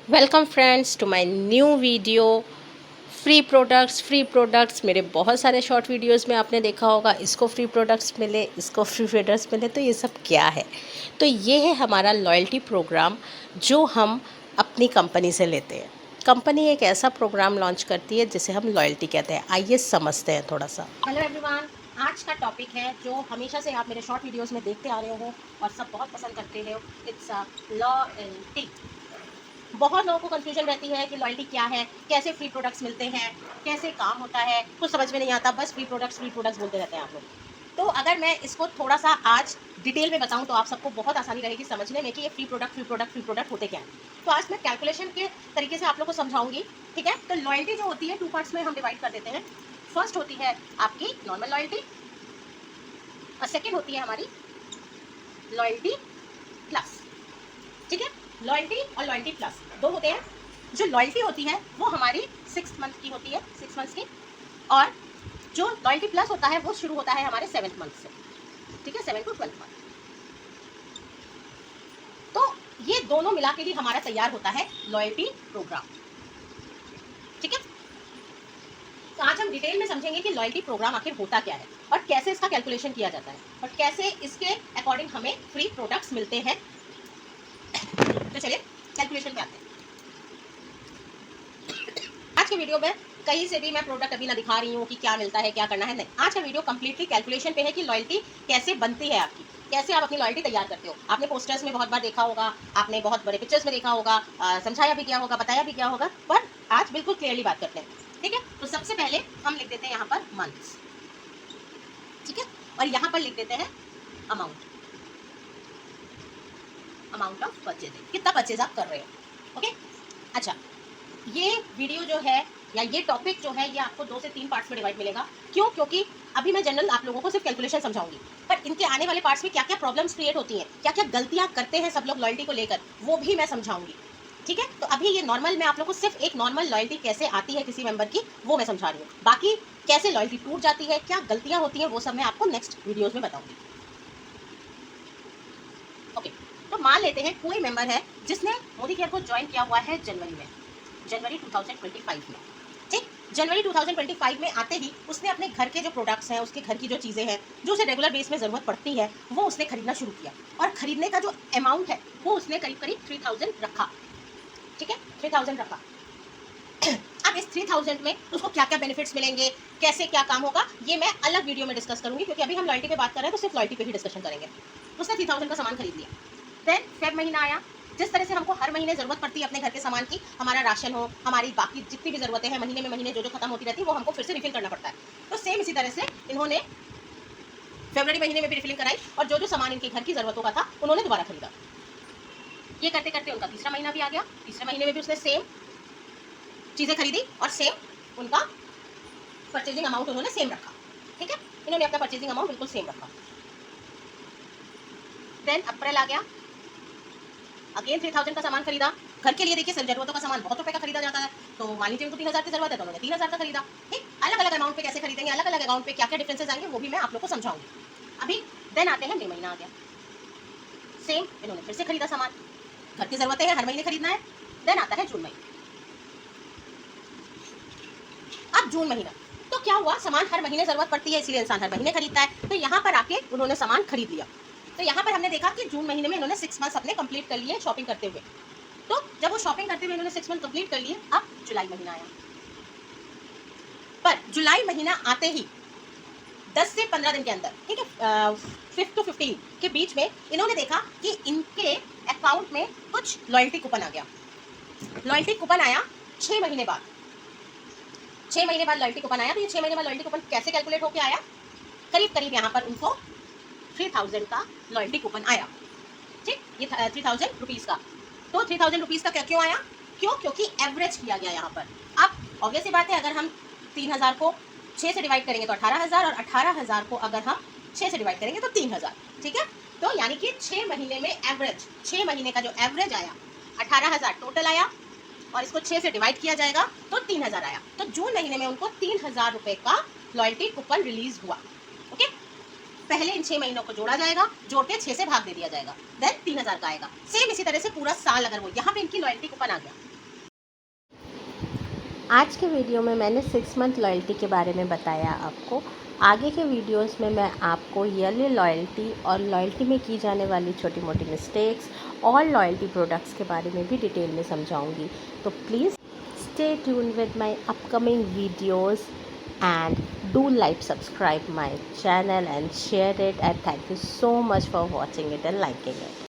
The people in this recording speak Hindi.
Welcome friends to my new video. Free products मेरे बहुत सारे शॉर्ट वीडियोस में आपने देखा होगा, इसको फ्री प्रोडक्ट्स मिले, इसको फ्री प्रोडक्ट्स मिले, तो ये सब क्या है? तो ये है हमारा लॉयल्टी प्रोग्राम जो हम अपनी कंपनी से लेते हैं। कंपनी एक ऐसा प्रोग्राम लॉन्च करती है जिसे हम लॉयल्टी कहते हैं। आइए समझते हैं थोड़ा सा। हेलो एवरीवन, आज का टॉपिक है जो हमेशा से आप मेरे शॉर्ट वीडियोस में देखते आ रहे हो और सब बहुत पसंद करते हो। It's loyalty. बहुत लोगों को कंफ्यूजन रहती है कि लॉयल्टी क्या है, कैसे फ्री प्रोडक्ट्स मिलते हैं, कैसे काम होता है, कुछ समझ में नहीं आता, बस फ्री प्रोडक्ट्स बोलते रहते हैं आप लोग। तो अगर मैं इसको थोड़ा सा आज डिटेल में बताऊं तो आप सबको बहुत आसानी रहेगी समझने में कि ये फ्री प्रोडक्ट होते क्या हैं। तो आज मैं कैलकुलेशन के तरीके से आप लोग को समझाऊंगी। ठीक है, तो लॉयल्टी जो होती है 2 पार्ट्स में हम डिवाइड कर देते हैं। फर्स्ट होती है आपकी नॉर्मल लॉयल्टी और सेकेंड होती है हमारी लॉयल्टी प्लस। ठीक है, लॉयल्टी और लॉयल्टी प्लस दो होते हैं। जो लॉयल्टी होती है वो हमारी 6 मंथ की होती है, 6 मंथ्स की, और जो लॉयल्टी प्लस होता है वो शुरू होता है हमारे 7th मंथ से। ठीक है, 7 to 12 मंथ। तो ये दोनों मिला के ही हमारा तैयार होता है लॉयल्टी प्रोग्राम। ठीक है, तो आज हम डिटेल में समझेंगे कि लॉयल्टी प्रोग्राम आखिर होता क्या है और कैसे इसका कैलकुलेशन किया जाता है और कैसे इसके अकॉर्डिंग हमें फ्री प्रोडक्ट्स मिलते हैं। तो चलिए कैलकुलेशन पे आते हैं। आज के वीडियो में कहीं से भी मैं प्रोडक्ट अभी ना दिखा रही हूँ कि क्या मिलता है, क्या करना है, नहीं। आज का वीडियो कंप्लीटली कैलकुलेशन पे है कि लॉयल्टी कैसे बनती है आपकी, कैसे आप अपनी लॉयल्टी तैयार करते हो। आपने पोस्टर्स में बहुत बार देखा होगा, आपने बहुत बड़े पिक्चर्स में देखा होगा, समझाया भी क्या होगा, बताया भी क्या होगा, पर आज बिल्कुल क्लियरली बात करते हैं। ठीक है, तो सबसे पहले हम लिख देते हैं यहाँ पर मंथ्स। ठीक है, और यहाँ पर लिख देते हैं अमाउंट ऑफ परचेजिंग, कितना परचेज आप कर रहे हो। ओके, अच्छा, ये वीडियो जो है या ये टॉपिक जो है ये आपको 2 से 3 पार्ट्स में डिवाइड मिलेगा। क्यों? क्योंकि अभी मैं जनरल आप लोगों को सिर्फ कैलकुलेशन समझाऊंगी, पर इनके आने वाले पार्ट्स में क्या क्या प्रॉब्लम्स क्रिएट होती हैं, क्या क्या गलतियां करते हैं सब लोग लॉयल्टी को लेकर, वो भी मैं समझाऊंगी। ठीक है, तो अभी ये नॉर्मल में आप लोग को सिर्फ एक नॉर्मल लॉयल्टी कैसे आती है किसी मेंबर की वो मैं समझा रही हूँ। बाकी कैसे लॉयल्टी टूट जाती है, क्या गलतियां होती हैं, वो सब मैं आपको नेक्स्ट वीडियोज में बताऊंगी। ओके, तो मान लेते हैं कोई मेंबर है जिसने मोदी केयर को ज्वाइन किया हुआ है जनवरी 2025 में। ठीक, जनवरी 2025 में आते ही उसने अपने घर के जो प्रोडक्ट्स हैं, उसके घर की जो चीज़ें हैं जो उसे रेगुलर बेस में ज़रूरत पड़ती है, वो उसने खरीदना शुरू किया और खरीदने का जो अमाउंट है वो उसने करीब करीब 3000 रखा। ठीक है, 3000 रखा। अब इस 3000 में उसको क्या क्या बेनिफिट्स मिलेंगे, कैसे क्या काम होगा, ये मैं अलग वीडियो में डिस्कस करूंगी, क्योंकि अभी हम लॉयल्टी पे बात कर रहे हैं तो सिर्फ लॉयल्टी पे ही डिस्कशन करेंगे। उसने 3000 का सामान खरीद लिया। देन फेब महीना आया। जिस तरह से हमको हर महीने जरूरत पड़ती है अपने घर के सामान की, हमारा राशन हो, हमारी बाकी जितनी भी जरूरतें हैं महीने में महीने जो जो खत्म होती रहती है वो हमको फिर से रिफिल करना पड़ता है। तो सेम इसी तरह से इन्होंने फरवरी महीने में भी रिफिलिंग कराई और जो जो सामान इनके घर की जरूरतों का था उन्होंने दोबारा खरीदा। ये करते करते उनका तीसरा महीना भी आ गया। तीसरे महीने में भी उसने सेम चीजें खरीदी और सेम उनका परचेजिंग अमाउंट उन्होंने सेम रखा। ठीक है, इन्होंने अपना परचेजिंग अमाउंट बिल्कुल सेम रखा। देन अप्रैल आ गया, अगेन 3000 का सामान खरीदा। घर के लिए देखिए सब जरूरतों का सामान बहुत रुपए का खरीदा जाता है, तो मान लीजिए उनको 3000 की जरूरत है तो उन्होंने 3000 का खरीदा। ठीक, अलग अलग अमाउंट पे कैसे खरीदेंगे, अलग अलग अमाउंट पे क्या क्या डिफरेंसेस आएंगे वो भी मैं आप लोग को समझाऊंगी। अभी देन आते हैं मई महीना आ गया, सेम इन्होंने फिर से खरीदा सामान, घर की जरूरतें हैं, हर महीने खरीदना है। देन आता है जून महीना। अब जून महीना तो क्या हुआ, सामान हर महीने जरूरत पड़ती है इसलिए इंसान हर महीने खरीदता है, तो यहाँ पर आके उन्होंने सामान खरीद लिया। तो यहाँ पर हमने देखा कि जून महीने में इन्होंने 6 मंथ्स अपने कंप्लीट कर लिए शॉपिंग करते हुए। तो जब वो शॉपिंग करते हुए इन्होंने 6 मंथ कंप्लीट कर लिए, अब जुलाई महीना आया। पर जुलाई महीना आते ही 10 से 15 दिन के अंदर, ठीक है, 5 to 15 के बीच में इन्होंने देखा कि इनके अकाउंट में कुछ लॉयल्टी कूपन आ गया। लॉयल्टी कूपन आया 6 महीने बाद। 6 महीने बाद लॉयल्टी कूपन आया। तो ये 6 महीने बाद लॉयल्टी कूपन कैसे कैलकुलेट होकर आया, करीब करीब यहाँ पर उनको 3000 का लॉयल्टी कूपन आया। ठीक, ये 3000 रुपीज़ का। तो 3000 रुपीज़ का क्या क्यों आया, क्यों? क्योंकि एवरेज किया गया यहाँ पर। अब ऑब्वियस सी बात है, अगर हम 3000 को 6 से डिवाइड करेंगे तो 18000, और 18000 को अगर हम 6 से डिवाइड करेंगे तो 3000। ठीक है, तो यानी कि 6 महीने में एवरेज, 6 महीने का जो एवरेज आया 18000 टोटल आया, और इसको 6 से डिवाइड किया जाएगा तो 3000 आया। तो जून महीने में उनको 3000 रुपए का लॉयल्टी कूपन रिलीज हुआ। ओके, पहले इन 6 महीनों को जोड़ा जाएगा, जोड़ के 6 से भाग दे दिया जाएगा, देन 3000 का आएगा। सेम इसी तरह से पूरा साल, अगर वो यहाँ पे इनकी लॉयल्टी कूपन आ गया, आज के वीडियो में मैंने 6 मंथ लॉयल्टी के बारे में बताया आपको। आगे के वीडियोस में मैं आपको ईयरली लॉयल्टी और लॉयल्टी में की जाने वाली छोटी मोटी मिस्टेक्स और लॉयल्टी प्रोडक्ट्स के बारे में भी डिटेल में समझाऊंगी। तो please stay tune with my upcoming videos and do like, subscribe my channel and share it, and thank you so much for watching it and liking it.